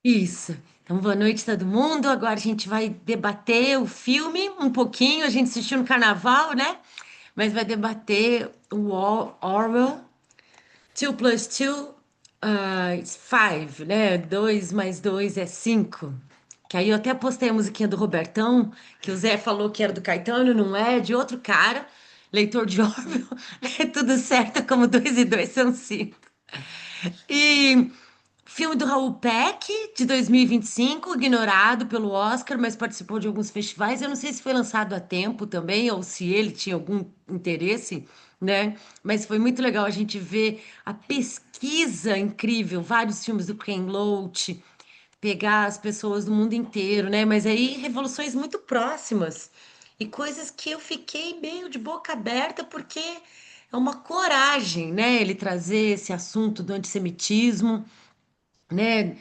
Isso. Então, boa noite, todo mundo. Agora a gente vai debater o filme um pouquinho. A gente assistiu no carnaval, né? Mas vai debater o Orwell, 2 plus 2 is 5, né? 2 mais 2 é 5. Que aí eu até postei a musiquinha do Robertão, que o Zé falou que era do Caetano, não é, de outro cara, leitor de Orwell. É tudo certo, como 2 e 2 são 5. E filme do Raul Peck, de 2025, ignorado pelo Oscar, mas participou de alguns festivais. Eu não sei se foi lançado a tempo também, ou se ele tinha algum interesse, né? Mas foi muito legal a gente ver a pesquisa incrível, vários filmes do Ken Loach, pegar as pessoas do mundo inteiro, né? Mas aí revoluções muito próximas e coisas que eu fiquei meio de boca aberta porque é uma coragem, né? Ele trazer esse assunto do antissemitismo, né?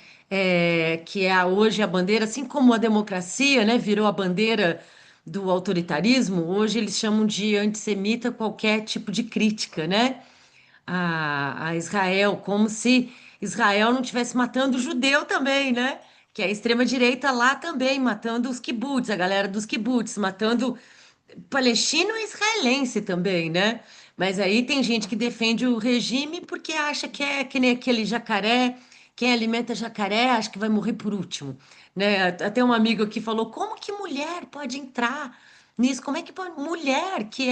Que é hoje a bandeira, assim como a democracia, né? Virou a bandeira do autoritarismo. Hoje eles chamam de antissemita qualquer tipo de crítica, né? A Israel, como se Israel não estivesse matando judeu também, né? Que é a extrema-direita lá também, matando os kibbutz, a galera dos kibbutz, matando palestino e israelense também, né? Mas aí tem gente que defende o regime porque acha que é que nem aquele jacaré, quem alimenta jacaré acha que vai morrer por último, né? Até um amigo aqui falou, como que mulher pode entrar nisso? Como é que pode... mulher que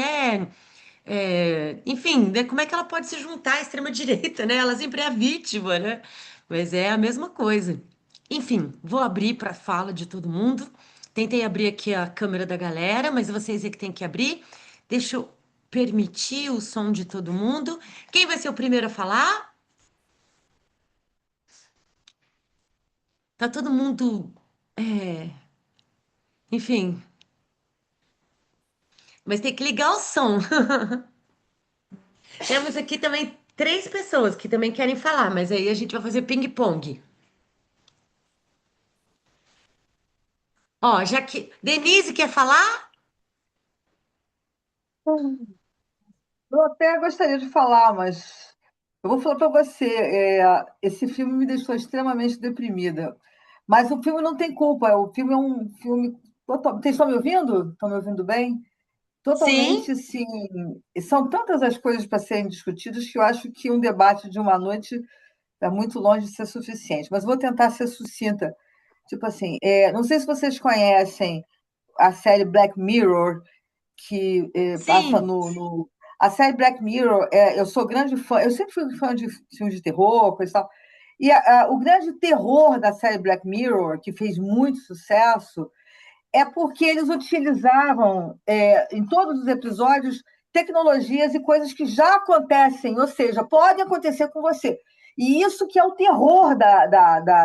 enfim, né, como é que ela pode se juntar à extrema-direita, né? Ela sempre é a vítima, né? Mas é a mesma coisa. Enfim, vou abrir para fala de todo mundo. Tentei abrir aqui a câmera da galera, mas vocês é que tem que abrir. Deixa eu permitir o som de todo mundo. Quem vai ser o primeiro a falar? Tá todo mundo, é, enfim, mas tem que ligar o som. Temos aqui também três pessoas que também querem falar, mas aí a gente vai fazer ping-pong. Ó, já que Denise quer falar? Eu até gostaria de falar, mas eu vou falar para você. Esse filme me deixou extremamente deprimida. Mas o filme não tem culpa. O filme é um filme total. Vocês estão me ouvindo? Estão me ouvindo bem? Sim. Totalmente, assim. São tantas as coisas para serem discutidas que eu acho que um debate de uma noite está muito longe de ser suficiente. Mas vou tentar ser sucinta. Tipo assim, não sei se vocês conhecem a série Black Mirror, que passa Sim. A série Black Mirror, eu sou grande fã, eu sempre fui fã de filmes de terror, coisa e tal. E o grande terror da série Black Mirror, que fez muito sucesso, é porque eles utilizavam, em todos os episódios, tecnologias e coisas que já acontecem, ou seja, podem acontecer com você. E isso que é o terror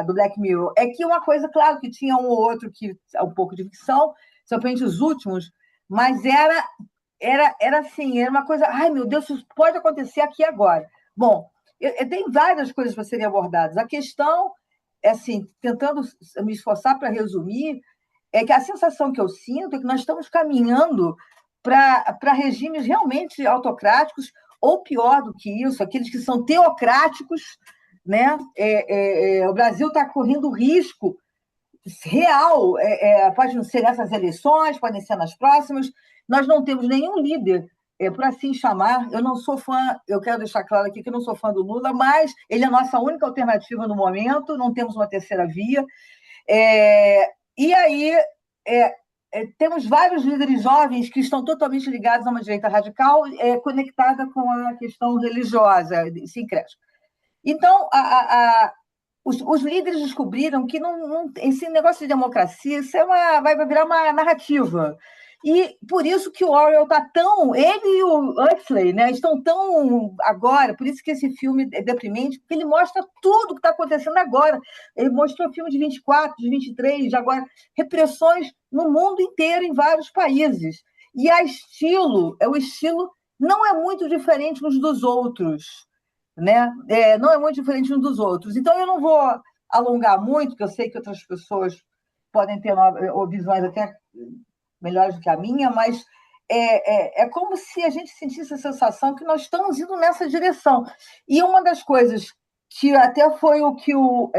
do Black Mirror. É que uma coisa, claro, que tinha um ou outro que é um pouco de ficção, principalmente os últimos, mas era assim, era uma coisa, ai meu Deus, isso pode acontecer aqui agora. Bom, tem várias coisas para serem abordadas. A questão, é assim, tentando me esforçar para resumir, é que a sensação que eu sinto é que nós estamos caminhando para regimes realmente autocráticos, ou pior do que isso, aqueles que são teocráticos, né? O Brasil está correndo risco real, pode não ser nessas eleições, podem ser nas próximas. Nós não temos nenhum líder, por assim chamar. Eu não sou fã, eu quero deixar claro aqui que eu não sou fã do Lula, mas ele é a nossa única alternativa no momento, não temos uma terceira via. E aí temos vários líderes jovens que estão totalmente ligados a uma direita radical, conectada com a questão religiosa, sincrética. Então, os líderes descobriram que esse negócio de democracia isso vai virar uma narrativa. E por isso que o Orwell está tão. Ele e o Huxley, né, estão tão agora, por isso que esse filme é deprimente, porque ele mostra tudo o que está acontecendo agora. Ele mostrou filme de 24, de 23, de agora, repressões no mundo inteiro, em vários países. E o estilo não é muito diferente uns dos outros, né? Não é muito diferente um dos outros. Então, eu não vou alongar muito, porque eu sei que outras pessoas podem ter visões até melhores do que a minha, mas é como se a gente sentisse a sensação que nós estamos indo nessa direção. E uma das coisas que até foi o que o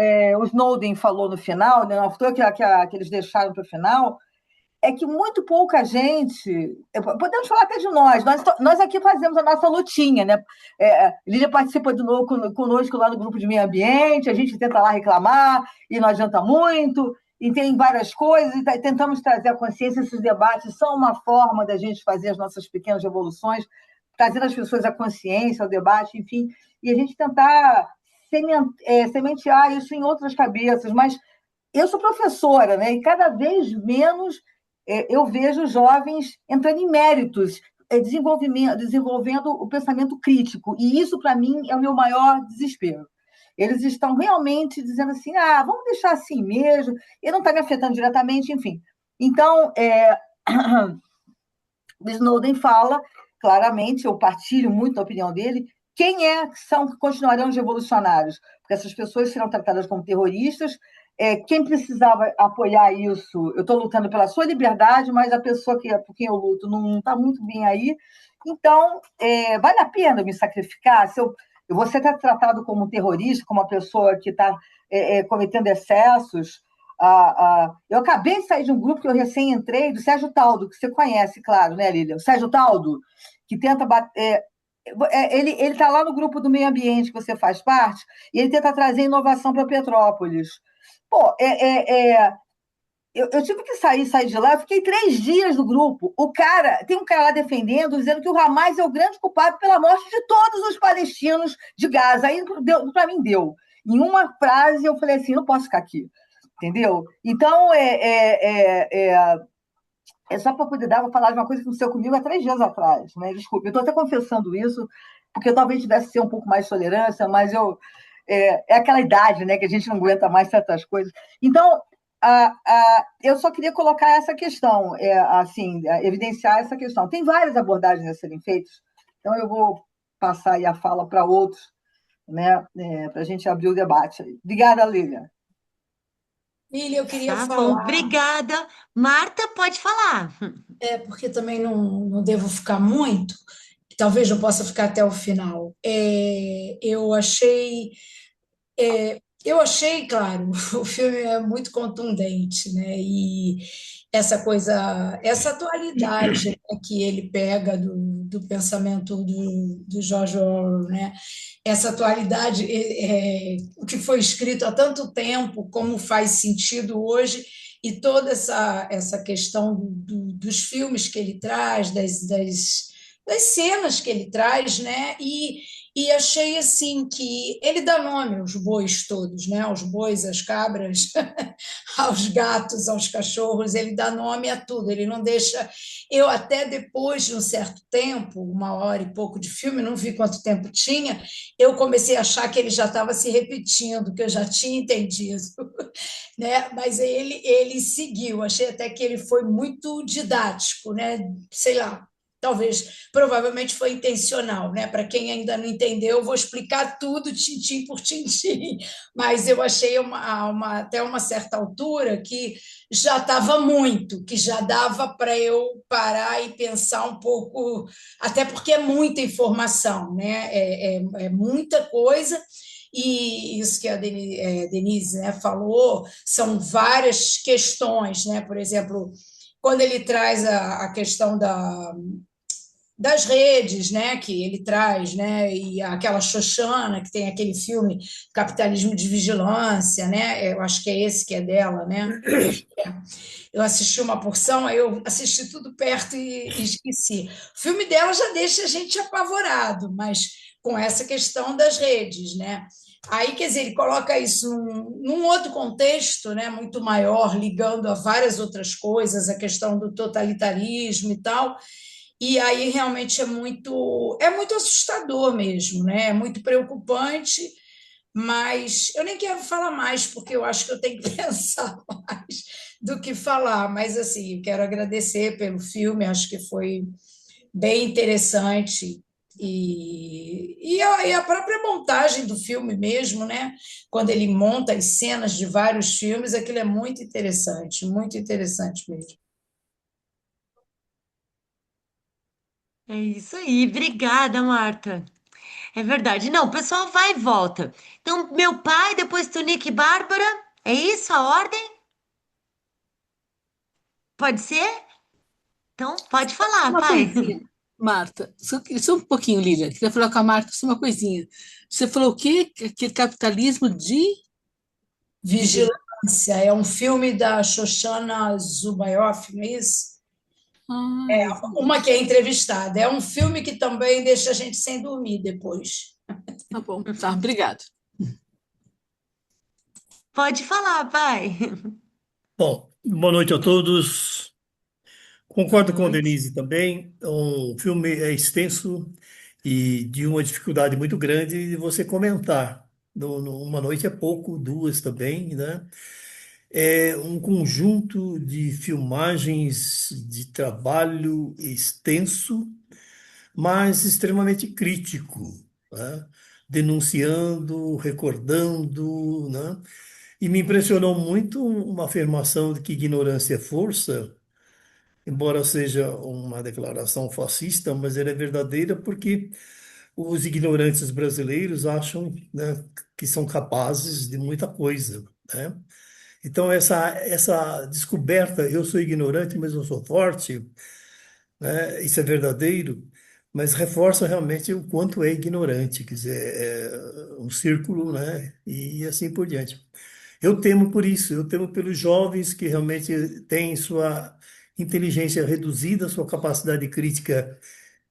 Snowden falou no final, né? Não foi que eles deixaram para o final, é que muito pouca gente, podemos falar até de nós aqui fazemos a nossa lutinha, né? Lídia participa de novo conosco lá no grupo de meio ambiente, a gente tenta lá reclamar e não adianta muito, e tem várias coisas, e tentamos trazer a consciência, esses debates são uma forma da gente fazer as nossas pequenas revoluções, trazer as pessoas à consciência, ao debate, enfim, e a gente tentar sementear isso em outras cabeças, mas eu sou professora, né? E cada vez menos eu vejo jovens entrando em méritos, desenvolvendo o pensamento crítico. E isso, para mim, é o meu maior desespero. Eles estão realmente dizendo assim: vamos deixar assim mesmo, e não está me afetando diretamente, enfim. Então, o Snowden fala claramente, eu partilho muito da opinião dele, quem que são que continuarão os revolucionários? Porque essas pessoas serão tratadas como terroristas. Quem precisava apoiar isso, eu estou lutando pela sua liberdade, mas a pessoa por quem eu luto não está muito bem aí. Então, vale a pena me sacrificar? Se eu vou ser tratado como um terrorista, como uma pessoa que está cometendo excessos? Eu acabei de sair de um grupo que eu recém entrei, do Sérgio Taldo, que você conhece, claro, né, Lília? O Sérgio Taldo, que tenta bater. Ele está lá no grupo do meio ambiente que você faz parte, e ele tenta trazer inovação para Petrópolis. Pô, eu tive que sair de lá, eu fiquei 3 dias no grupo. Tem um cara lá defendendo, dizendo que o Hamas é o grande culpado pela morte de todos os palestinos de Gaza. Aí, para mim, deu. Em uma frase, eu falei assim: não posso ficar aqui. Entendeu? Então, é só para poder vou falar de uma coisa que aconteceu comigo há 3 dias atrás. Né? Desculpe, eu estou até confessando isso, porque eu talvez tivesse ser um pouco mais de tolerância, mas é aquela idade, né, que a gente não aguenta mais certas coisas. Então, eu só queria colocar essa questão, assim, evidenciar essa questão. Tem várias abordagens a serem feitas, então eu vou passar aí a fala para outros, né, para a gente abrir o debate. Obrigada, Lilian. Lília, eu queria Tá bom, falar, obrigada. Marta, pode falar. porque também não devo ficar muito, talvez eu possa ficar até o final. Eu achei, claro, o filme é muito contundente, né? E essa coisa, essa atualidade, né, que ele pega do pensamento do George Orwell, né? Essa atualidade, o que foi escrito há tanto tempo, como faz sentido hoje, e toda essa questão dos filmes que ele traz, das cenas que ele traz, né? E achei assim que ele dá nome aos bois todos, né? Aos bois, às cabras, aos gatos, aos cachorros, ele dá nome a tudo, ele não deixa. Eu até depois de um certo tempo, 1 hora e pouco de filme, não vi quanto tempo tinha, eu comecei a achar que ele já estava se repetindo, que eu já tinha entendido, né? Mas ele seguiu, achei até que ele foi muito didático, né? Sei lá, talvez, provavelmente foi intencional, né? Para quem ainda não entendeu, eu vou explicar tudo, tintim por tintim, mas eu achei até uma certa altura que já estava muito, que já dava para eu parar e pensar um pouco, até porque é muita informação, né? É muita coisa. E isso que a Denise, né, falou, são várias questões, né? Por exemplo, quando ele traz a questão das redes, né, que ele traz, né, e aquela Xoxana, que tem aquele filme Capitalismo de Vigilância, né, eu acho que é esse que é dela, né, eu assisti uma porção, aí eu assisti tudo perto e esqueci. O filme dela já deixa a gente apavorado, mas com essa questão das redes, né, aí, quer dizer, ele coloca isso num outro contexto, né, muito maior, ligando a várias outras coisas, a questão do totalitarismo e tal, e aí realmente é muito assustador mesmo, né? É muito preocupante, mas eu nem quero falar mais, porque eu acho que eu tenho que pensar mais do que falar. Mas assim, quero agradecer pelo filme, acho que foi bem interessante. E a própria montagem do filme mesmo, né? Quando ele monta as cenas de vários filmes, aquilo é muito interessante mesmo. É isso aí, obrigada, Marta. É verdade. Não, o pessoal vai e volta. Então, meu pai, depois Tunique e Bárbara. É isso a ordem? Pode ser? Então, pode falar, Uma pai. coisinha, Marta, só um pouquinho, Lívia, queria falar com a Marta só uma coisinha. Você falou o quê? Que capitalismo de Vigilância é um filme da Shoshana Zuboff, não é isso? Ah, Uma que é entrevistada. É um filme que também deixa a gente sem dormir depois. tá bom, tá, obrigado. Pode falar, pai. Bom, boa noite a todos. Boa Concordo com a noite. Denise também. O filme é extenso e de uma dificuldade muito grande de você comentar. Uma noite é pouco, duas também, né? É um conjunto de filmagens de trabalho extenso, mas extremamente crítico, né? Denunciando, recordando, né? E me impressionou muito uma afirmação de que ignorância é força, embora seja uma declaração fascista, mas ela é verdadeira porque os ignorantes brasileiros acham, né, que são capazes de muita coisa, né? Então essa descoberta, eu sou ignorante, mas eu sou forte, né? Isso é verdadeiro, mas reforça realmente o quanto é ignorante, quer dizer, é um círculo, né? E assim por diante. Eu temo por isso, eu temo pelos jovens que realmente têm sua inteligência reduzida, sua capacidade crítica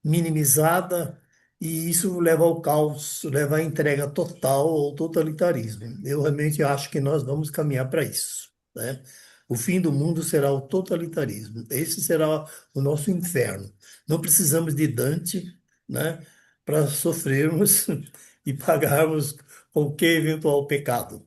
minimizada, e isso leva ao caos, leva à entrega total ao totalitarismo. Eu realmente acho que nós vamos caminhar para isso, né? O fim do mundo será o totalitarismo. Esse será o nosso inferno. Não precisamos de Dante, né, para sofrermos e pagarmos qualquer eventual pecado.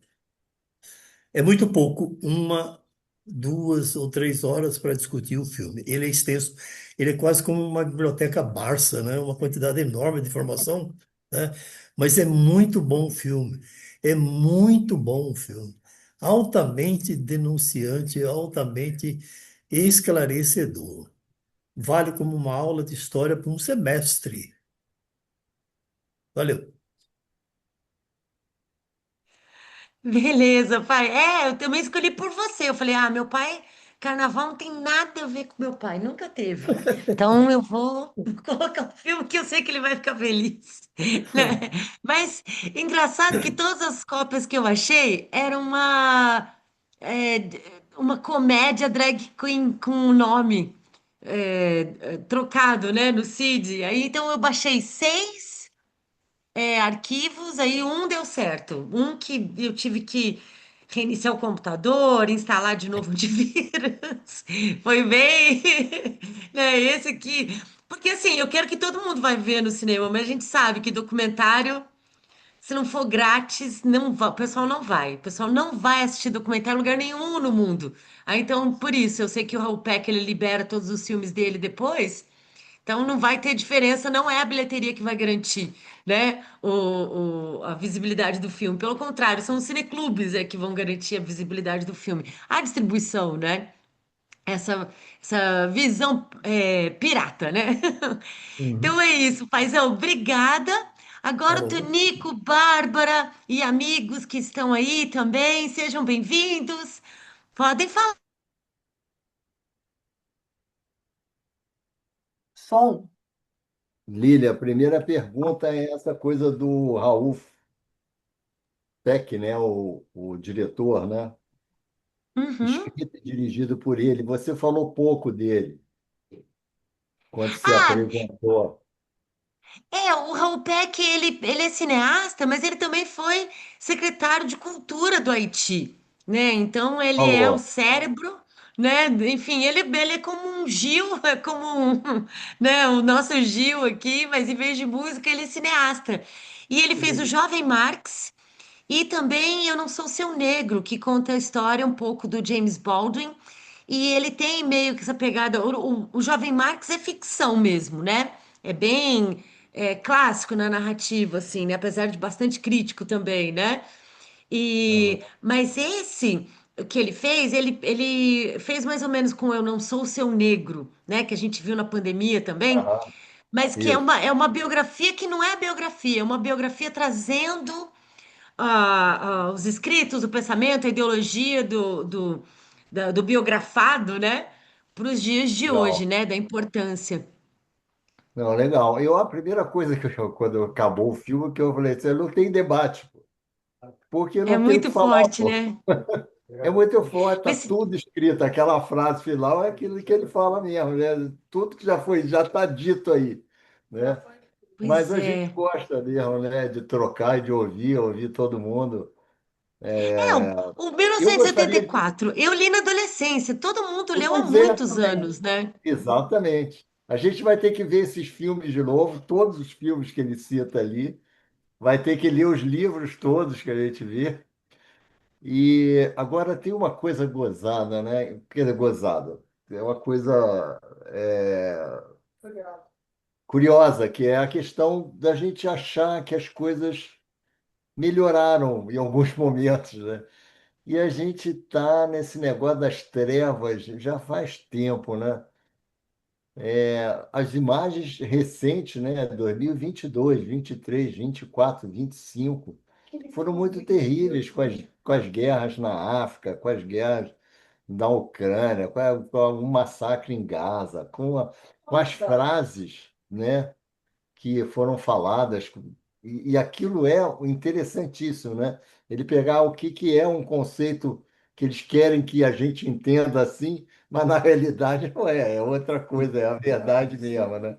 É muito pouco, uma, 2 ou 3 horas para discutir o filme. Ele é extenso, ele é quase como uma biblioteca Barça, né? Uma quantidade enorme de informação, né? Mas é muito bom o filme, é muito bom o filme. Altamente denunciante, altamente esclarecedor. Vale como uma aula de história para um semestre. Valeu. Beleza, pai. É, eu também escolhi por você. Eu falei, ah, meu pai, carnaval não tem nada a ver com meu pai, nunca teve. Então eu vou colocar um filme que eu sei que ele vai ficar feliz, né? Mas engraçado que todas as cópias que eu achei eram uma comédia drag queen com o nome trocado, né, no CID. Aí então eu baixei seis arquivos, aí um deu certo. Um que eu tive que reiniciar o computador, instalar de novo o antivírus. Foi bem, né, esse aqui. Porque assim, eu quero que todo mundo vai ver no cinema, mas a gente sabe que documentário, se não for grátis, não va- o pessoal não vai. O pessoal não vai assistir documentário em lugar nenhum no mundo. Aí, então, por isso, eu sei que o Raul Peck, ele libera todos os filmes dele depois, então não vai ter diferença, não é a bilheteria que vai garantir, né, a visibilidade do filme. Pelo contrário, são os cineclubes que vão garantir a visibilidade do filme. A distribuição, né? Essa visão pirata, né? Então Uhum. é isso, paizão. Obrigada. Tá Agora o bom. Tonico, Bárbara e amigos que estão aí também, sejam bem-vindos. Podem falar. Som. Lília, a primeira pergunta é essa coisa do Raul Peck, né? O diretor, né? Uhum. Escrito e dirigido por ele. Você falou pouco dele quando se Ah, apresentou. o Raul Peck, ele é cineasta, mas ele também foi secretário de Cultura do Haiti, né? Então, ele é o Falou. cérebro, né? Enfim, ele é como um Gil, é como né, o nosso Gil aqui, mas em vez de música, ele é cineasta. E ele fez o Jovem Marx e também Eu Não Sou Seu Negro, que conta a história um pouco do James Baldwin. E ele tem meio que essa pegada. O Jovem Marx é ficção mesmo, né? É bem clássico na narrativa, assim, né? Apesar de bastante crítico também, né? Aham. Mas esse que ele fez mais ou menos com Eu Não Sou Seu Negro, né? Que a gente viu na pandemia também. Aham. mas que Isso. é uma biografia que não é biografia, é uma biografia trazendo os escritos, o pensamento, a ideologia do biografado, né, para os dias de hoje, Legal. né, da importância. Não, legal. A primeira coisa quando acabou o filme, que eu falei, você não tem debate, pô, porque É não tem o que muito falar, forte, pô. né? É muito forte, tá Mas, tudo escrito. Aquela frase final é aquilo que ele fala mesmo, né? Tudo que já foi, já está dito aí, né? Mas pois a gente é. gosta mesmo, né? De trocar e de ouvir todo mundo. O Eu gostaria de. 1984, eu li na adolescência, todo mundo leu há Pois é, muitos também. anos, né? Exatamente. A gente vai ter que ver esses filmes de novo, todos os filmes que ele cita ali. Vai ter que ler os livros todos que a gente vê. E agora tem uma coisa gozada, né? Quer dizer, gozada. É uma coisa curiosa, que é a questão da gente achar que as coisas melhoraram em alguns momentos, né? E a gente está nesse negócio das trevas já faz tempo, né? As imagens recentes, né? 2022, 23, 24, 25, foram muito terríveis com as guerras na África, com as guerras da Ucrânia, com o massacre em Gaza, com as frases, né, que foram faladas. E aquilo é interessantíssimo, né? Ele pegar o que é um conceito que eles querem que a gente entenda assim, mas na realidade não é, é outra coisa, é a verdade mesmo, né?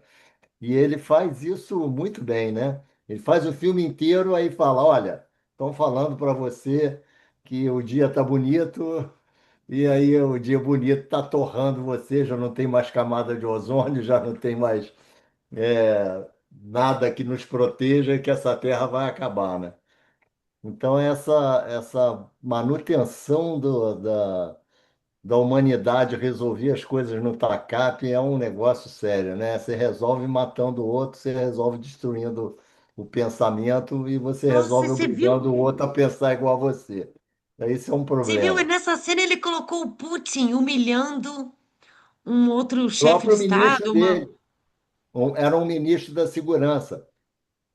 E ele faz isso muito bem, né? Ele faz o filme inteiro aí fala, olha, estão falando para você que o dia está bonito, e aí o dia bonito está torrando você, já não tem mais camada de ozônio, já não tem mais nada que nos proteja, que essa terra vai acabar, né? Então essa manutenção da humanidade, resolver as coisas no TACAP é um negócio sério, né? Você resolve matando o outro, você resolve destruindo o pensamento e você Nossa, resolve obrigando o outro a pensar igual a você. Esse é um você viu? E problema. nessa cena ele colocou o Putin humilhando um outro O chefe de próprio ministro Estado, uma... dele era um ministro da segurança.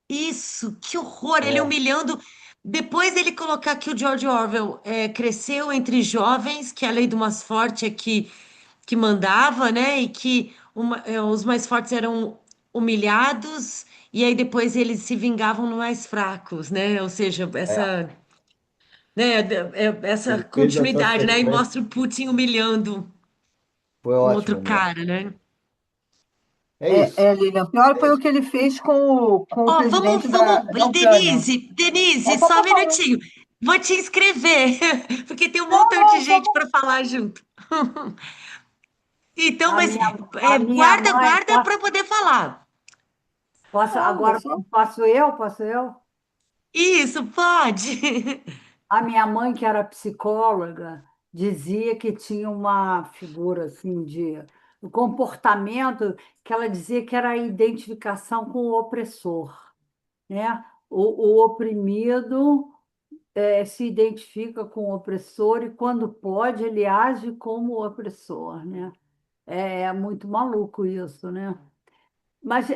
Isso, que horror! Ele É, humilhando. Depois ele colocar que o George Orwell cresceu entre jovens, que a lei do mais forte é que mandava, né? E que os mais fortes eram humilhados, e aí depois eles se vingavam nos mais fracos, né? Ou seja, é. essa Ele fez essa continuidade, né? E sequência, mostra o Putin humilhando foi o outro ótimo mesmo. cara, né? É isso. Lilian, pior É foi o isso. que ele fez com o Ó, presidente da Ucrânia. Denise, Só só um para falar. minutinho. Vou te inscrever, porque tem um Não, montão de não, gente só para falar junto. Então, A mas minha, a minha mãe, guarda para poder falar. fala, agora só. posso eu? Posso eu? Isso, pode. A minha mãe, que era psicóloga, dizia que tinha uma figura assim de o comportamento que ela dizia que era a identificação com o opressor, né? O oprimido se identifica com o opressor e quando pode ele age como opressor, né? É muito maluco isso, né? Mas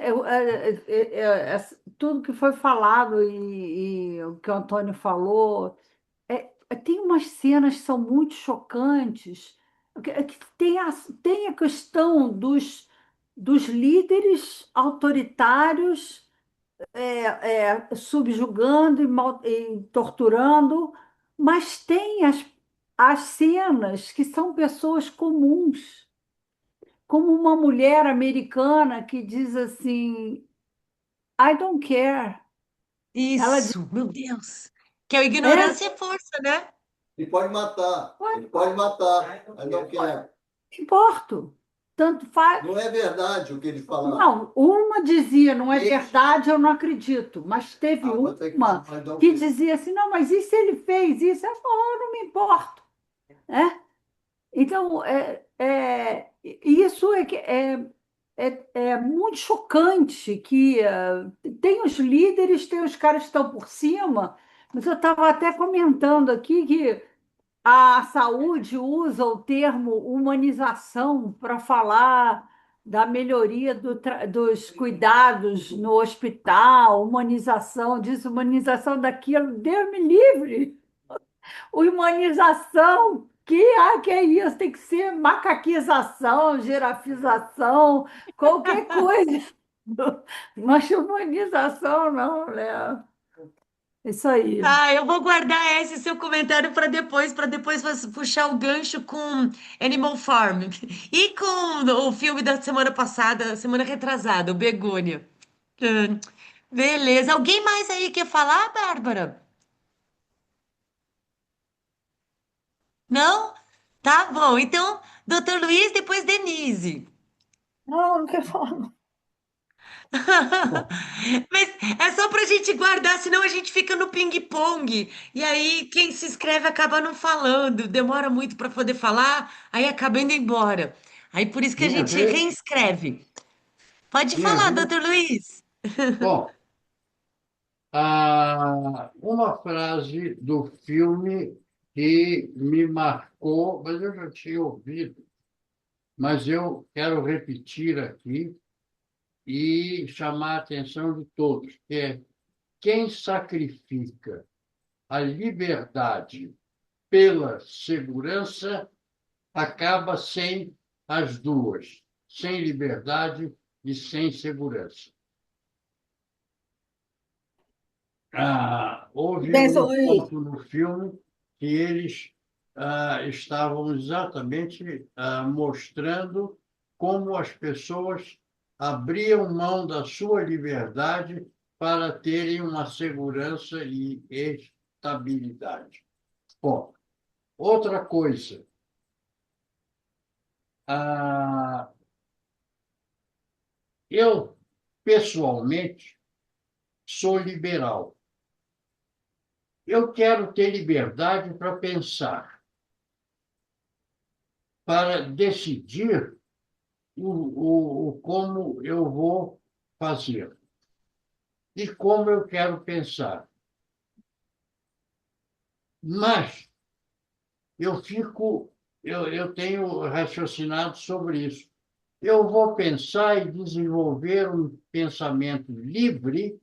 tudo que foi falado e o que o Antônio falou, tem umas cenas que são muito chocantes, que tem a questão dos líderes autoritários subjugando e torturando, mas tem as cenas que são pessoas comuns, como uma mulher americana que diz assim, I don't care. Ela diz, Isso, meu Deus. Que é o é, ignorância é força, né? Ele pode matar, ele pode matar, mas não quer. não importo. Tanto faz. Não é verdade o que ele fala. Não, uma dizia, não é Ele, verdade, eu não acredito. Mas teve a outra que uma mas não que quer. dizia assim, não, mas e se ele fez isso? Ela falou, eu não me importo. Né? Então, isso é muito chocante que tem os líderes, tem os caras que estão por cima, mas eu estava até comentando aqui que a saúde usa o termo humanização para falar da melhoria dos cuidados no hospital, humanização disso, humanização daquilo. Deus me livre! Humanização, que é isso? Tem que ser macaquização, girafização, qualquer coisa. Mas humanização não, né? Isso aí. Ah, eu vou guardar esse seu comentário para depois você puxar o gancho com Animal Farm e com o filme da semana passada, semana retrasada, o Begônia. Ah, beleza. Alguém mais aí quer falar, Bárbara? Não? Tá bom. Então, Dr. Luiz, depois Denise. Não, não quero falar. Não. Bom, Mas é só pra gente guardar, senão a gente fica no ping-pong. E aí quem se inscreve acaba não falando, demora muito para poder falar, aí acaba indo embora. Aí por isso que a Minha gente vez, reinscreve. Pode minha falar, vez. doutor Luiz. Bom, uma frase do filme que me marcou, mas eu já tinha ouvido, mas eu quero repetir aqui e chamar a atenção de todos, que é: quem sacrifica a liberdade pela segurança acaba sem as duas, sem liberdade e sem segurança. Houve Pensa, um Luiz. ponto no filme que eles estavam exatamente mostrando como as pessoas abriam mão da sua liberdade para terem uma segurança e estabilidade. Bom, outra coisa, ah, eu, pessoalmente, sou liberal. Eu quero ter liberdade para pensar, para decidir como eu vou fazer e como eu quero pensar. Mas eu tenho raciocinado sobre isso. Eu vou pensar e desenvolver um pensamento livre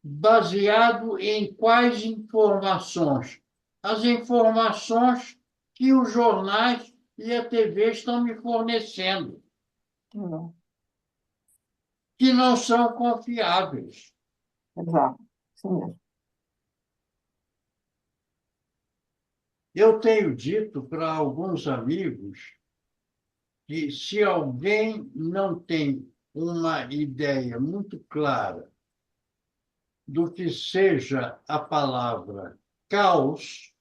baseado em quais informações? As informações que os jornais e a TV estão me fornecendo, Não, que não são confiáveis. exato. Isso mesmo. Eu tenho dito para alguns amigos que se alguém não tem uma ideia muito clara do que seja a palavra caos,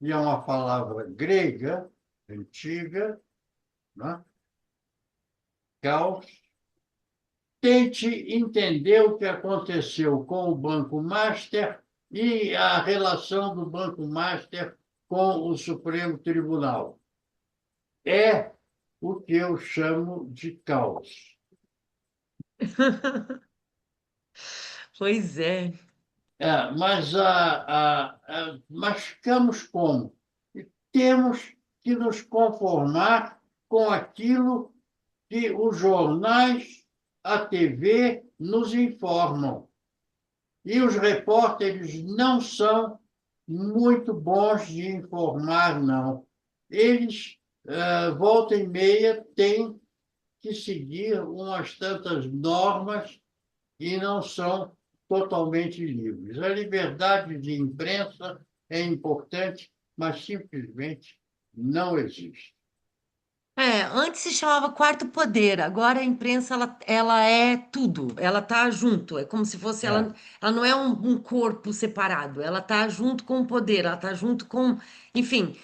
e é uma palavra grega, antiga, né? Caos, tente entender o que aconteceu com o Banco Master e a relação do Banco Master com o Supremo Tribunal. É o que eu chamo de caos. Pois é. Mas ficamos como? Temos que nos conformar com aquilo que os jornais, a TV nos informam. E os repórteres não são muito bons de informar, não. Eles, volta e meia, têm que seguir umas tantas normas e não são totalmente livres. A liberdade de imprensa é importante, mas simplesmente não existe. É, antes se chamava quarto poder, agora a imprensa ela é tudo, ela tá junto, é como se fosse É, ela não é um corpo separado, ela tá junto com o poder, ela tá junto com, enfim,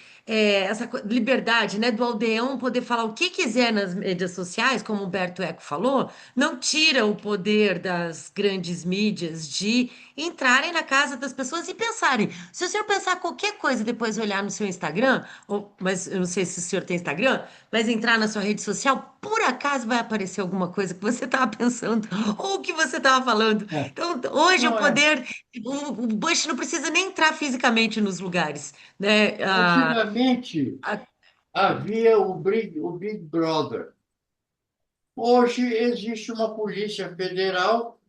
liberdade, né, do aldeão poder falar o que quiser nas mídias sociais, como o Humberto Eco falou, não tira o poder das grandes mídias de entrarem na casa das pessoas e pensarem. Se o senhor pensar qualquer coisa e depois olhar no seu Instagram, mas eu não sei se o senhor tem Instagram, mas entrar na sua rede social, por acaso vai aparecer alguma coisa que você estava pensando ou que você estava falando. é. Então, hoje o Não é. poder, o Bush não precisa nem entrar fisicamente nos lugares, né? Antigamente, A- havia o Big Brother. Hoje existe uma Polícia Federal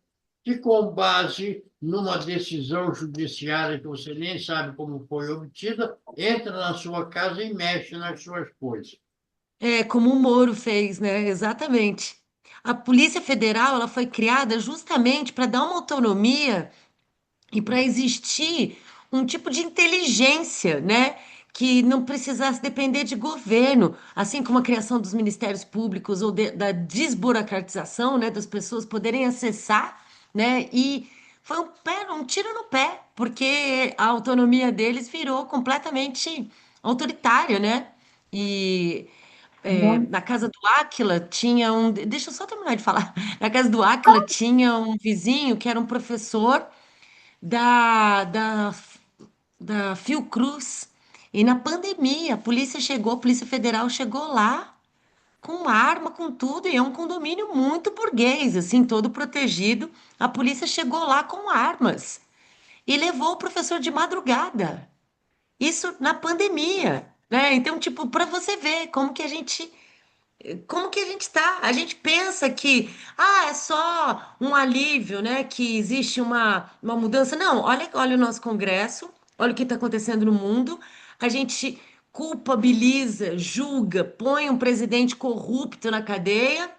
que, com base numa decisão judiciária que você nem sabe como foi obtida, entra na sua casa e mexe nas suas coisas. É, como o Moro fez, né? Exatamente. A Polícia Federal, ela foi criada justamente para dar uma autonomia e para existir um tipo de inteligência, né? Que não precisasse depender de governo, assim como a criação dos ministérios públicos ou da desburocratização, né? Das pessoas poderem acessar, né? E foi um tiro no pé, porque a autonomia deles virou completamente autoritária, né? E Muito. na casa do Áquila tinha um. Deixa eu só terminar de falar. Na casa do Áquila tinha um vizinho que era um professor da, da, da Fiocruz. E na pandemia, a polícia chegou, a Polícia Federal chegou lá com arma, com tudo, e é um condomínio muito burguês, assim, todo protegido. A polícia chegou lá com armas e levou o professor de madrugada. Isso na pandemia, né? Então, tipo, para você ver como que a gente está? A gente pensa que é só um alívio, né? Que existe uma mudança. Não, olha o nosso Congresso, olha o que está acontecendo no mundo. A gente culpabiliza, julga, põe um presidente corrupto na cadeia,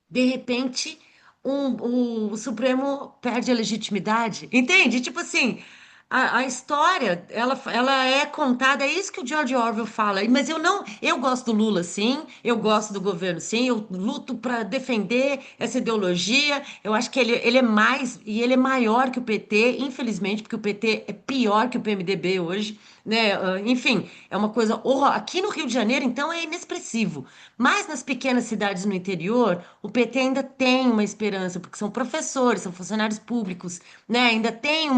de repente o Supremo perde a legitimidade. Entende? Tipo assim, a história, ela é contada, é isso que o George Orwell fala. Mas eu não, eu gosto do Lula, sim, eu gosto do governo, sim, eu luto para defender essa ideologia. Eu acho que ele é mais e ele é maior que o PT, infelizmente, porque o PT é pior que o PMDB hoje, né? Enfim, é uma coisa horrorosa. Aqui no Rio de Janeiro, então, é inexpressivo. Mas nas pequenas cidades no interior, o PT ainda tem uma esperança, porque são professores, são funcionários públicos, né? Ainda tem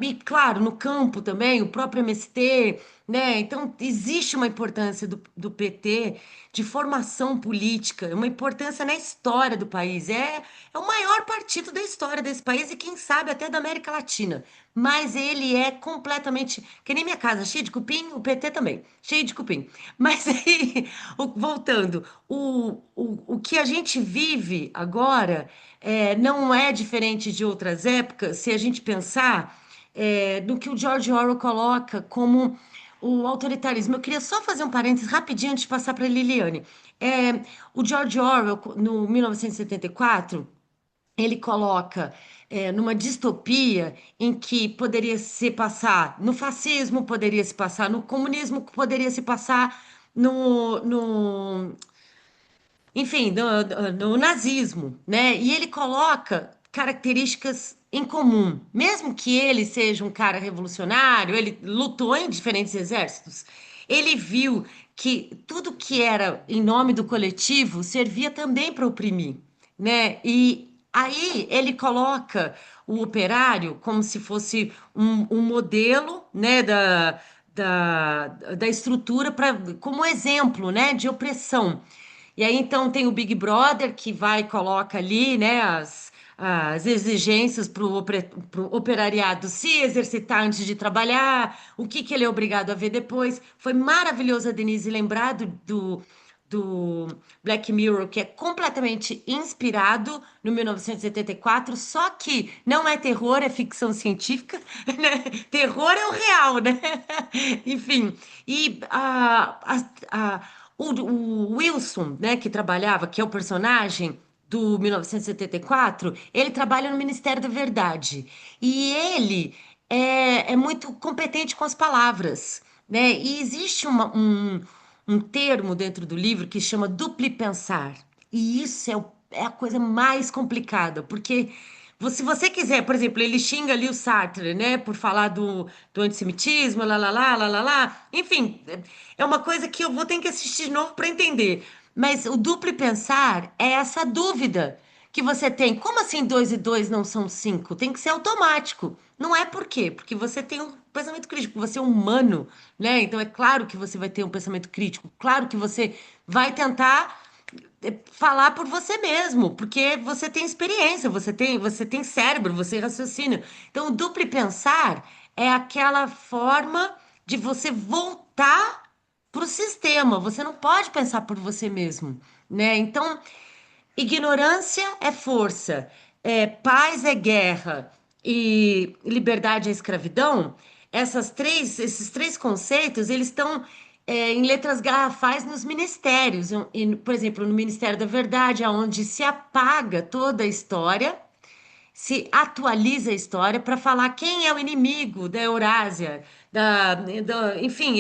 E, claro, no campo também, o próprio MST, né? Então, existe uma importância do PT de formação política, uma importância na história do país. É o maior partido da história desse país e, quem sabe, até da América Latina. Mas ele é completamente. Que nem minha casa, cheia de cupim, o PT também, cheio de cupim. Mas aí, voltando, o que a gente vive agora não é diferente de outras épocas, se a gente pensar no que o George Orwell coloca como o autoritarismo. Eu queria só fazer um parênteses rapidinho antes de passar para a Liliane. O George Orwell, no 1974, ele coloca numa distopia em que poderia se passar no fascismo, poderia se passar no comunismo, poderia se passar enfim, no nazismo, né? E ele coloca características em comum. Mesmo que ele seja um cara revolucionário, ele lutou em diferentes exércitos, ele viu que tudo que era em nome do coletivo servia também para oprimir, né? E aí ele coloca o operário como se fosse um modelo, né, da estrutura como exemplo, né, de opressão. E aí então tem o Big Brother que vai e coloca ali, né, as exigências para o operariado se exercitar antes de trabalhar, o que que ele é obrigado a ver depois. Foi maravilhoso a Denise lembrar do Black Mirror, que é completamente inspirado no 1984, só que não é terror, é ficção científica, né? Terror é o real, né? Enfim, e o Wilson, né, que trabalhava, que é o personagem do 1974, ele trabalha no Ministério da Verdade. E ele é muito competente com as palavras, né? E existe um termo dentro do livro que chama dupli pensar. E isso é a coisa mais complicada, porque se você quiser, por exemplo, ele xinga ali o Sartre, né, por falar do antissemitismo, lá. Enfim, é uma coisa que eu vou ter que assistir de novo para entender. Mas o duplo pensar é essa dúvida que você tem. Como assim 2 e 2 não são 5? Tem que ser automático. Não é por quê? Porque você tem um pensamento crítico, você é humano, né? Então é claro que você vai ter um pensamento crítico, claro que você vai tentar falar por você mesmo, porque você tem experiência, você tem cérebro, você raciocina. Então, o duplo pensar é aquela forma de você voltar para o sistema. Você não pode pensar por você mesmo, né? Então, ignorância é força, paz é guerra e liberdade é escravidão. Esses três conceitos, eles estão em letras garrafais nos ministérios. Por exemplo, no Ministério da Verdade, onde se apaga toda a história, se atualiza a história para falar quem é o inimigo da Eurásia, enfim,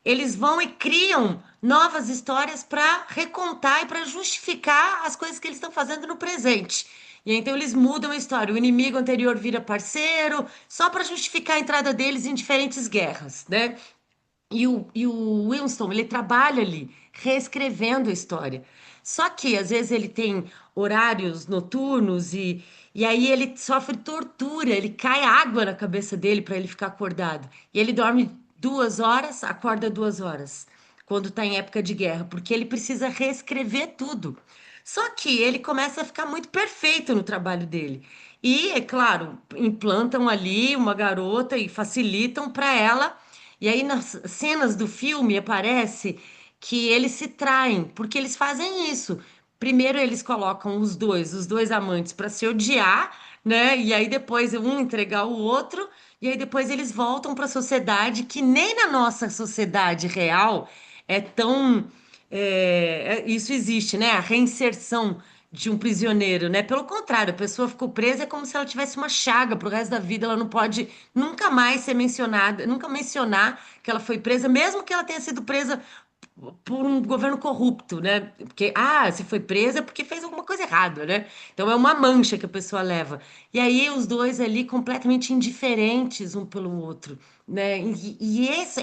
eles vão e criam novas histórias para recontar e para justificar as coisas que eles estão fazendo no presente. E aí, então eles mudam a história. O inimigo anterior vira parceiro, só para justificar a entrada deles em diferentes guerras, né? E o Winston, ele trabalha ali, reescrevendo a história. Só que, às vezes, ele tem horários noturnos e aí ele sofre tortura, ele cai água na cabeça dele para ele ficar acordado. E ele dorme 2 horas, acorda 2 horas, quando está em época de guerra, porque ele precisa reescrever tudo. Só que ele começa a ficar muito perfeito no trabalho dele. E, é claro, implantam ali uma garota e facilitam para ela e aí, nas cenas do filme, aparece que eles se traem, porque eles fazem isso. Primeiro, eles colocam os dois amantes, para se odiar, né? E aí, depois, um entregar o outro. E aí, depois, eles voltam para a sociedade, que nem na nossa sociedade real é tão. Isso existe, né? A reinserção de um prisioneiro, né? Pelo contrário, a pessoa ficou presa, é como se ela tivesse uma chaga pro resto da vida, ela não pode nunca mais ser mencionada, nunca mencionar que ela foi presa, mesmo que ela tenha sido presa por um governo corrupto, né? Porque, se foi presa é porque fez alguma coisa errada, né? Então é uma mancha que a pessoa leva. E aí os dois ali completamente indiferentes um pelo outro, né?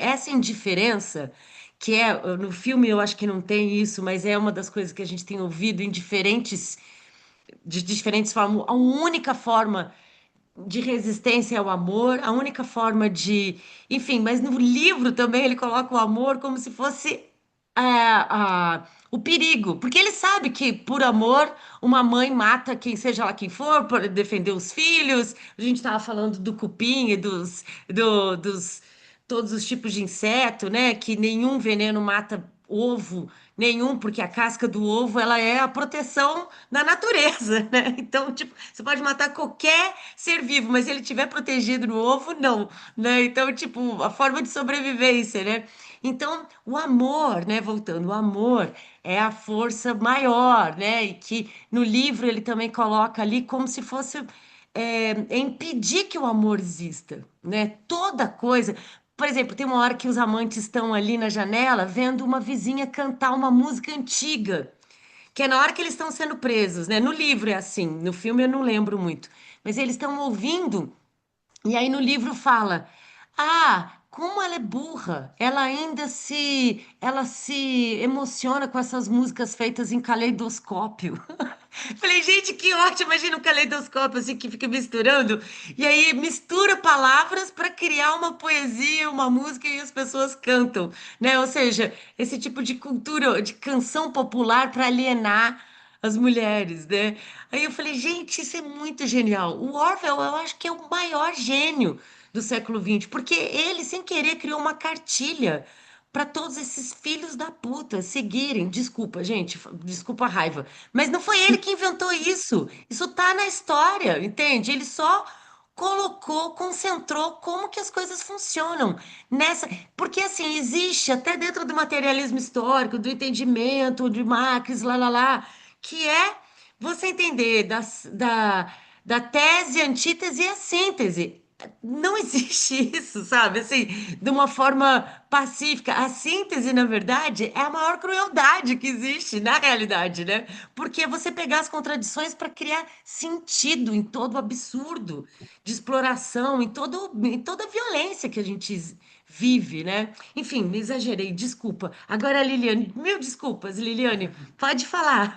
Essa indiferença, que no filme eu acho que não tem isso, mas é uma das coisas que a gente tem ouvido de diferentes formas. A única forma de resistência ao amor, a única forma de. Enfim, mas no livro também ele coloca o amor como se fosse o perigo, porque ele sabe que por amor uma mãe mata quem seja lá quem for, por defender os filhos. A gente estava falando do cupim e dos todos os tipos de inseto, né? Que nenhum veneno mata ovo nenhum, porque a casca do ovo ela é a proteção da natureza, né? Então, tipo, você pode matar qualquer ser vivo, mas se ele estiver protegido no ovo, não, né? Então, tipo, a forma de sobrevivência, né? Então, o amor, né? Voltando, o amor é a força maior, né? E que no livro ele também coloca ali como se fosse impedir que o amor exista, né? Toda coisa. Por exemplo, tem uma hora que os amantes estão ali na janela vendo uma vizinha cantar uma música antiga, que é na hora que eles estão sendo presos, né? No livro é assim, no filme eu não lembro muito, mas eles estão ouvindo e aí no livro fala: como ela é burra, ela se emociona com essas músicas feitas em caleidoscópio. Falei, gente, que ótimo! Imagina um caleidoscópio assim que fica misturando, e aí mistura palavras para criar uma poesia, uma música e as pessoas cantam, né? Ou seja, esse tipo de cultura, de canção popular para alienar as mulheres, né? Aí eu falei, gente, isso é muito genial. O Orwell, eu acho que é o maior gênio do século XX, porque ele, sem querer, criou uma cartilha para todos esses filhos da puta seguirem. Desculpa, gente, desculpa a raiva, mas não foi ele que inventou isso. Isso tá na história, entende? Ele só colocou, concentrou como que as coisas funcionam nessa, porque assim existe até dentro do materialismo histórico, do entendimento de Marx, lá, que é você entender da tese, antítese e a síntese. Não existe isso, sabe? Assim, de uma forma pacífica. A síntese, na verdade, é a maior crueldade que existe na realidade, né? Porque é você pegar as contradições para criar sentido em todo o absurdo de exploração, em toda a violência que a gente vive, né? Enfim, me exagerei, desculpa. Agora, Liliane, mil desculpas, Liliane, pode falar.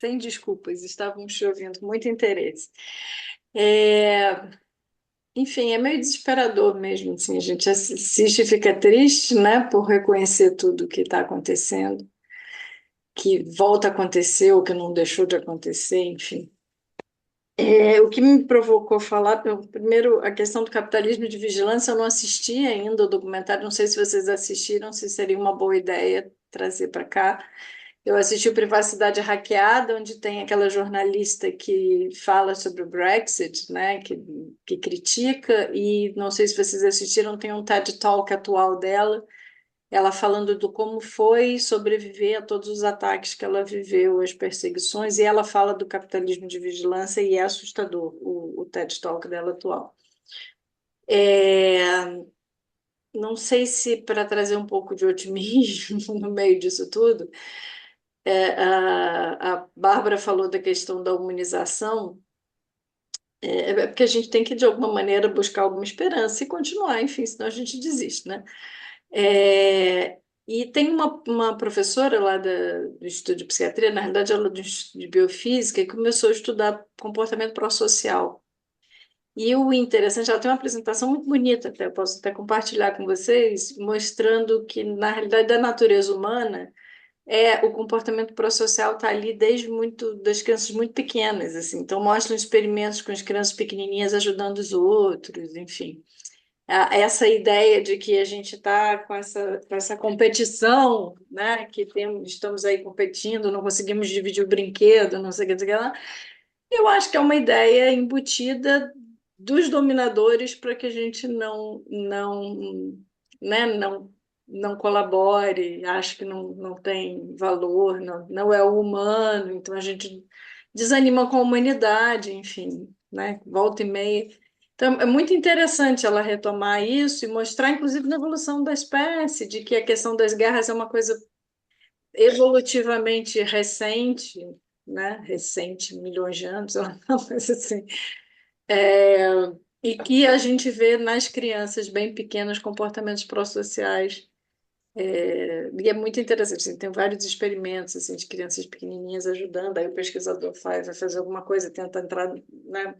Sem desculpas, estávamos te ouvindo, muito interesse. É, enfim, é meio desesperador mesmo, assim, a gente assiste e fica triste, né, por reconhecer tudo o que está acontecendo, que volta a acontecer ou que não deixou de acontecer, enfim. O que me provocou falar, primeiro, a questão do capitalismo de vigilância, eu não assisti ainda o documentário, não sei se vocês assistiram, se seria uma boa ideia trazer para cá. Eu assisti o Privacidade Hackeada, onde tem aquela jornalista que fala sobre o Brexit, né, que critica, e não sei se vocês assistiram, tem um TED Talk atual dela, ela falando do como foi sobreviver a todos os ataques que ela viveu, as perseguições, e ela fala do capitalismo de vigilância e é assustador o TED Talk dela atual. Não sei se para trazer um pouco de otimismo no meio disso tudo, a Bárbara falou da questão da humanização, porque a gente tem que, de alguma maneira, buscar alguma esperança e continuar, enfim, senão a gente desiste, né? E tem uma professora lá do Instituto de Psiquiatria, na realidade ela é do Instituto de Biofísica, e começou a estudar comportamento pró-social. E o interessante, ela tem uma apresentação muito bonita, até, eu posso até compartilhar com vocês, mostrando que, na realidade, da natureza humana, o comportamento pró-social está ali desde das crianças muito pequenas, assim. Então, mostram experimentos com as crianças pequenininhas ajudando os outros, enfim essa ideia de que a gente está com essa competição, né? Estamos aí competindo, não conseguimos dividir o brinquedo, não sei o que, não sei o que lá. Eu acho que é uma ideia embutida dos dominadores para que a gente né, não colabore, acho que não tem valor, não é o humano, então a gente desanima com a humanidade, enfim, né? Volta e meia. Então, é muito interessante ela retomar isso e mostrar, inclusive, na evolução da espécie, de que a questão das guerras é uma coisa evolutivamente recente, né? Recente, milhões de anos, mas assim, é, e que a gente vê nas crianças bem pequenas comportamentos pró-sociais. E é muito interessante, assim, tem vários experimentos assim, de crianças pequenininhas ajudando, aí o pesquisador vai fazer alguma coisa, tenta entrar, né,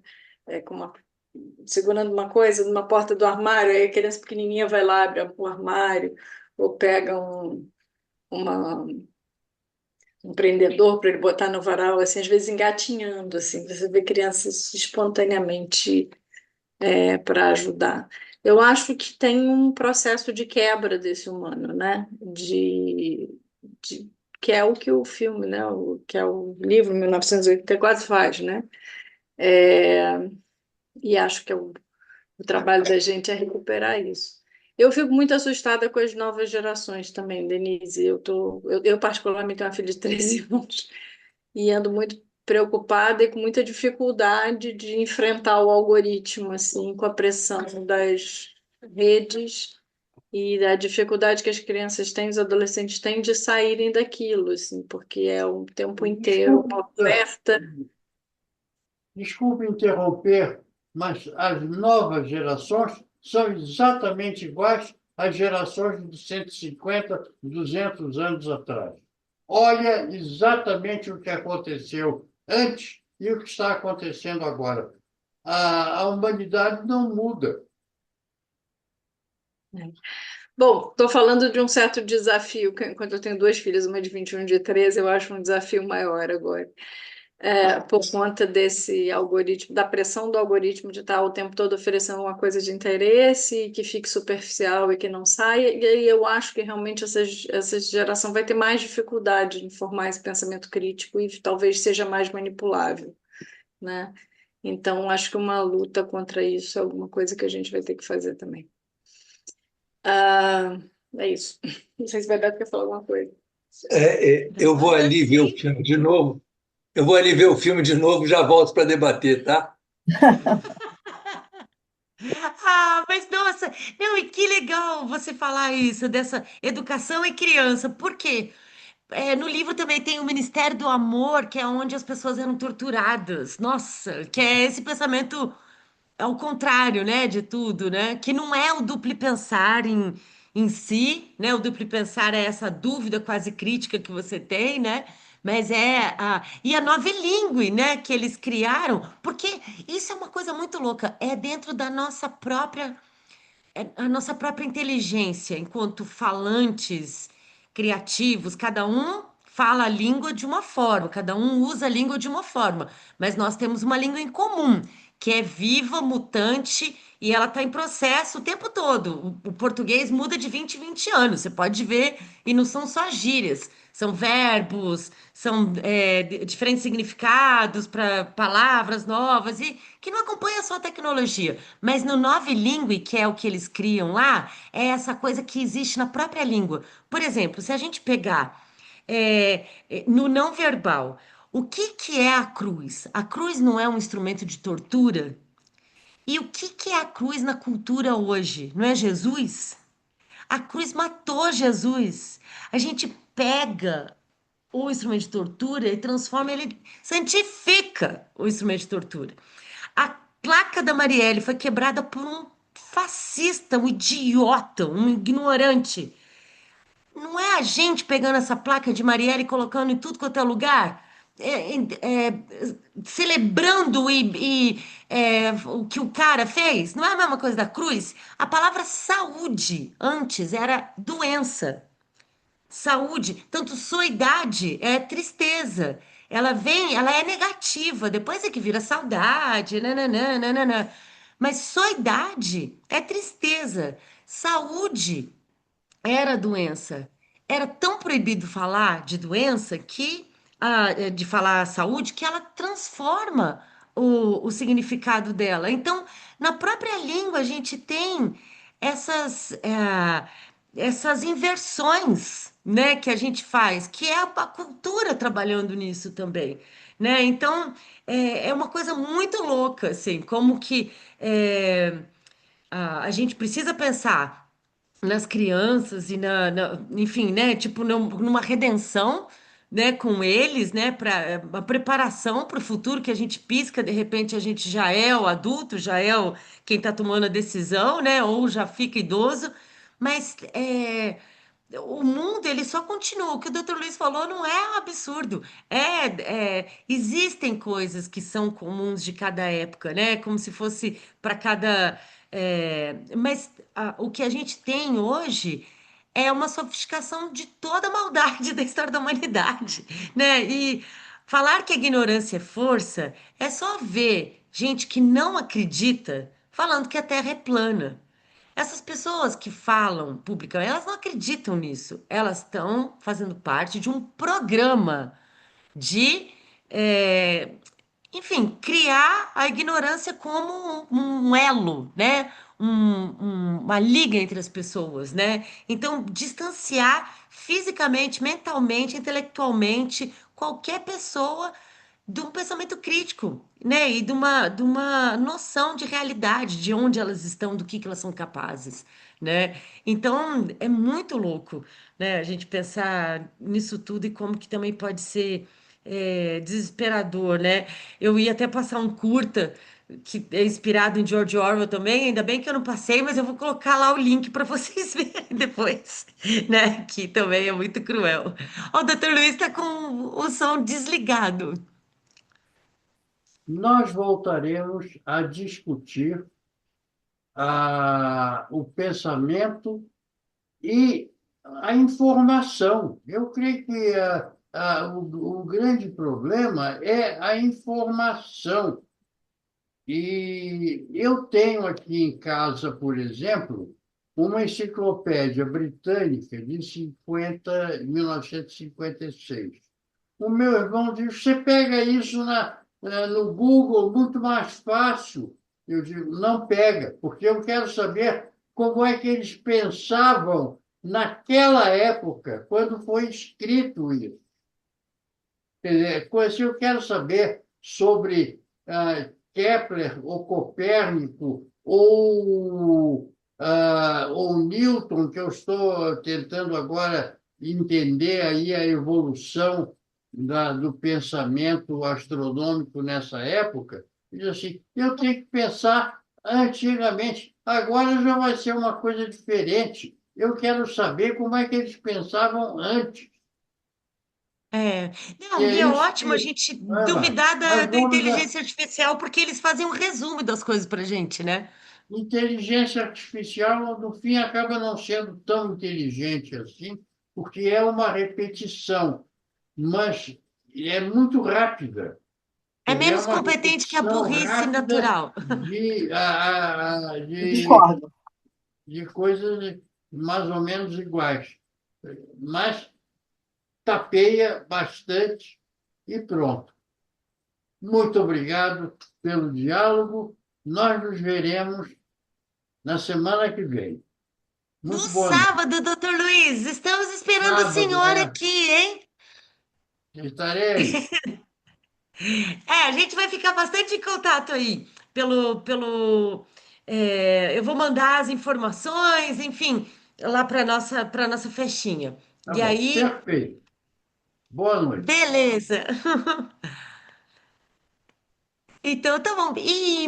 segurando uma coisa numa porta do armário, aí a criança pequenininha vai lá, abre o armário, ou pega uma, um prendedor para ele botar no varal, assim, às vezes engatinhando, assim, você vê crianças espontaneamente para ajudar. Eu acho que tem um processo de quebra desse humano, né? Que é o que o filme, né? Que é o livro 1984 faz, né? É, e acho que o trabalho da gente é recuperar isso. Eu fico muito assustada com as novas gerações também, Denise. Eu particularmente tenho uma filha de 13 anos e ando muito preocupada e com muita dificuldade de enfrentar o algoritmo, assim, com a pressão das redes e da dificuldade que as crianças têm, os adolescentes têm de saírem daquilo, assim, porque é o tempo inteiro uma oferta. Desculpe interromper, mas as novas gerações são exatamente iguais às gerações de 150, 200 anos atrás. Olha exatamente o que aconteceu antes e o que está acontecendo agora. A humanidade não muda. Bom, estou falando de um certo desafio, que enquanto eu tenho duas filhas, uma de 21 e de 13, eu acho um desafio maior agora. Por conta desse algoritmo, da pressão do algoritmo de estar o tempo todo oferecendo uma coisa de interesse que fique superficial e que não saia, e aí eu acho que realmente essa geração vai ter mais dificuldade em formar esse pensamento crítico e talvez seja mais manipulável, né? Então, acho que uma luta contra isso é alguma coisa que a gente vai ter que fazer também. É isso. Não sei se vai dar para falar alguma coisa. Eu vou ali ver o filme de novo. Eu vou ali ver o filme de novo, já volto para debater, tá? Mas nossa, não, e que legal você falar isso, dessa educação e criança. Por quê? No livro também tem o Ministério do Amor, que é onde as pessoas eram torturadas. Nossa, que é esse pensamento ao contrário, né, de tudo, né? Que não é o duplo pensar em si, né? O duplo pensar é essa dúvida quase crítica que você tem, né? Mas e a nova língua, né, que eles criaram, porque isso é uma coisa muito louca, é dentro da nossa própria a nossa própria inteligência, enquanto falantes criativos, cada um fala a língua de uma forma, cada um usa a língua de uma forma, mas nós temos uma língua em comum, que é viva, mutante, e ela está em processo o tempo todo. O português muda de 20 em 20 anos, você pode ver, e não são só gírias, são verbos, são diferentes significados para palavras novas, e que não acompanha só a tecnologia. Mas no Nove Língua, que é o que eles criam lá, é essa coisa que existe na própria língua. Por exemplo, se a gente pegar no não verbal, o que que é a cruz? A cruz não é um instrumento de tortura? E o que que é a cruz na cultura hoje? Não é Jesus? A cruz matou Jesus. A gente pega o instrumento de tortura e transforma ele, santifica o instrumento de tortura. A placa da Marielle foi quebrada por um fascista, um idiota, um ignorante. Não é a gente pegando essa placa de Marielle e colocando em tudo quanto é lugar, celebrando o que o cara fez? Não é a mesma coisa da cruz? A palavra saúde antes era doença. Saúde, tanto soidade é tristeza. Ela vem, ela é negativa, depois é que vira saudade, nananã, nananã. Mas soidade é tristeza. Saúde era doença. Era tão proibido falar de doença que, de falar saúde, que ela transforma o significado dela. Então, na própria língua, a gente tem essas, essas inversões, né, que a gente faz, que é a cultura trabalhando nisso também, né? Então, é uma coisa muito louca, assim, como que a gente precisa pensar nas crianças e enfim, né, tipo numa redenção, né, com eles, né, para uma preparação para o futuro que a gente pisca, de repente a gente já é o adulto, já é quem está tomando a decisão, né, ou já fica idoso, mas o mundo ele só continua. O que o Dr. Luiz falou não é um absurdo. Existem coisas que são comuns de cada época, né? Como se fosse para cada. Mas o que a gente tem hoje é uma sofisticação de toda a maldade da história da humanidade, né? E falar que a ignorância é força é só ver gente que não acredita falando que a Terra é plana. Essas pessoas que falam publicamente, elas não acreditam nisso. Elas estão fazendo parte de um programa de, é, enfim, criar a ignorância como um elo, né? Uma liga entre as pessoas, né? Então, distanciar fisicamente, mentalmente, intelectualmente qualquer pessoa de um pensamento crítico, né? E de uma noção de realidade, de onde elas estão, do que elas são capazes, né? Então, é muito louco, né? A gente pensar nisso tudo e como que também pode ser desesperador, né? Eu ia até passar um curta que é inspirado em George Orwell também, ainda bem que eu não passei, mas eu vou colocar lá o link para vocês verem depois, né? Que também é muito cruel. Ó, o Dr. Luiz está com o som desligado. Nós voltaremos a discutir o pensamento e a informação. Eu creio que o grande problema é a informação. E eu tenho aqui em casa, por exemplo, uma enciclopédia britânica de 1956. O meu irmão diz, você pega isso no Google, muito mais fácil. Eu digo, não pega, porque eu quero saber como é que eles pensavam naquela época, quando foi escrito isso. Quer dizer, se eu quero saber sobre Kepler ou Copérnico ou Newton, que eu estou tentando agora entender aí a evolução do pensamento astronômico nessa época, diz assim, eu tenho que pensar antigamente, agora já vai ser uma coisa diferente. Eu quero saber como é que eles pensavam antes. Não, E é e é isso ótimo a que, gente Ana, duvidar da, nós da vamos inteligência artificial, porque eles fazem um resumo das coisas pra gente, né? inteligência artificial, no fim, acaba não sendo tão inteligente assim, porque é uma repetição. mas é muito rápida. É Quer dizer, é menos uma competente que a repetição burrice rápida natural. Discordo. de coisas mais ou menos iguais. Mas tapeia bastante e pronto. Muito obrigado pelo diálogo. Nós nos veremos na semana que vem. No Muito boa noite. sábado, doutor Luiz, estamos esperando o Sábado, senhor aqui, hein? estarei. A gente vai ficar bastante em contato aí, eu vou mandar as informações, enfim, lá para nossa festinha. Tá E bom, aí, perfeito. Boa noite. beleza. Então, tá bom. E,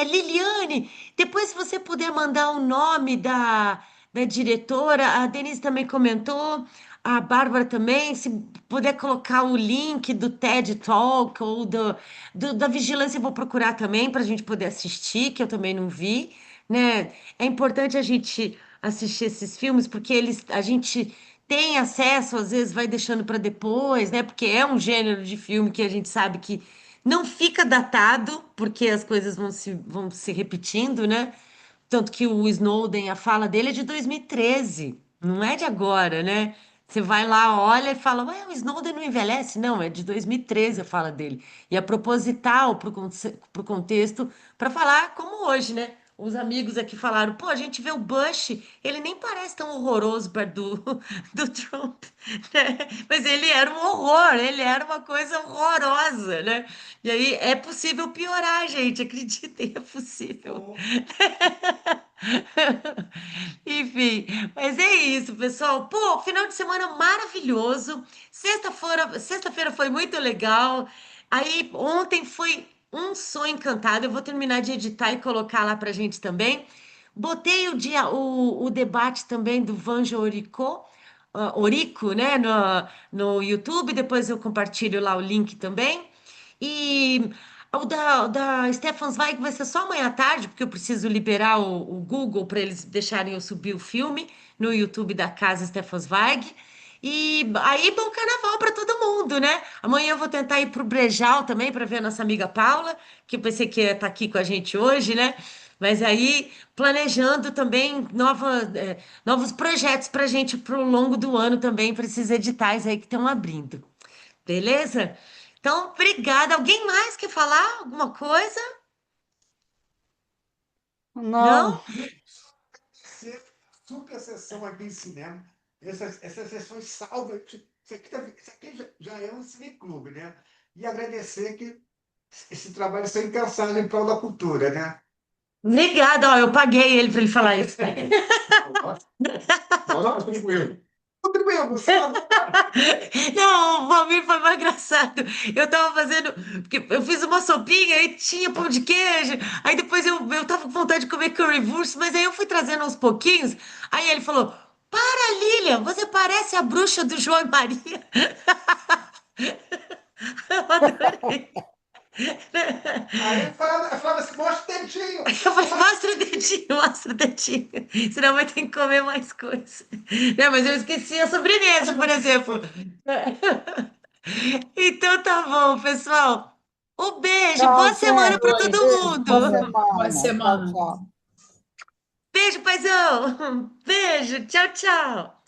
Liliane, depois se você puder mandar o nome da diretora, a Denise também comentou, a Bárbara também, se puder colocar o link do TED Talk ou da Vigilância, eu vou procurar também para a gente poder assistir, que eu também não vi, né? É importante a gente assistir esses filmes, porque a gente tem acesso, às vezes vai deixando para depois, né? Porque é um gênero de filme que a gente sabe que não fica datado, porque as coisas vão se repetindo, né? Tanto que o Snowden, a fala dele é de 2013, não é de agora, né? Você vai lá, olha e fala, ué, o Snowden não envelhece? Não, é de 2013 a fala dele. E é proposital para o contexto, para falar como hoje, né? Os amigos aqui falaram, pô, a gente vê o Bush, ele nem parece tão horroroso perto do Trump, né? Mas ele era um horror, ele era uma coisa horrorosa, né? E aí é possível piorar, gente, acreditem, é possível. Enfim, mas é isso, pessoal. Pô, final de semana maravilhoso. Sexta-feira foi muito legal. Aí ontem foi um sonho encantado. Eu vou terminar de editar e colocar lá pra gente também. Botei o debate também do Vanjo Orico, né, no YouTube. Depois eu compartilho lá o link também. E o da Stefan Zweig vai ser só amanhã à tarde, porque eu preciso liberar o Google para eles deixarem eu subir o filme no YouTube da Casa Stefan Zweig. E aí, bom carnaval para todo mundo, né? Amanhã eu vou tentar ir pro Brejal também para ver a nossa amiga Paula, que eu pensei que ia estar aqui com a gente hoje, né? Mas aí, planejando também novos projetos para a gente pro longo do ano também, para esses editais aí que estão abrindo. Beleza? Então, obrigada. Alguém mais quer falar alguma coisa? Não, Não? Super sessão aqui em cinema. Essas sessões salvam. Isso aqui já é um cineclube, né? E agradecer que esse trabalho é incansável em prol da cultura, né? Obrigada. Ó, eu paguei ele para ele falar isso. Nós contribuímos. Contribuímos. Não, o Valmir foi mais engraçado. Eu tava fazendo, porque eu fiz uma sopinha e tinha pão de queijo. Aí depois eu tava com vontade de comer currywurst, mas aí eu fui trazendo aos pouquinhos. Aí ele falou: Para, Lilian, você parece a bruxa do João e Maria. Eu adorei. Aí fala assim, mostra o dedinho. Eu falei, mostra o dedinho, senão vai ter que comer mais coisa. Não, mas eu esqueci a sobremesa, por exemplo. Então tá bom, pessoal. Um beijo, boa Tchau, semana para gente. todo Beijo, boa mundo. Boa semana. Tchau, semana. tchau. Beijo, paizão. Beijo, tchau, tchau.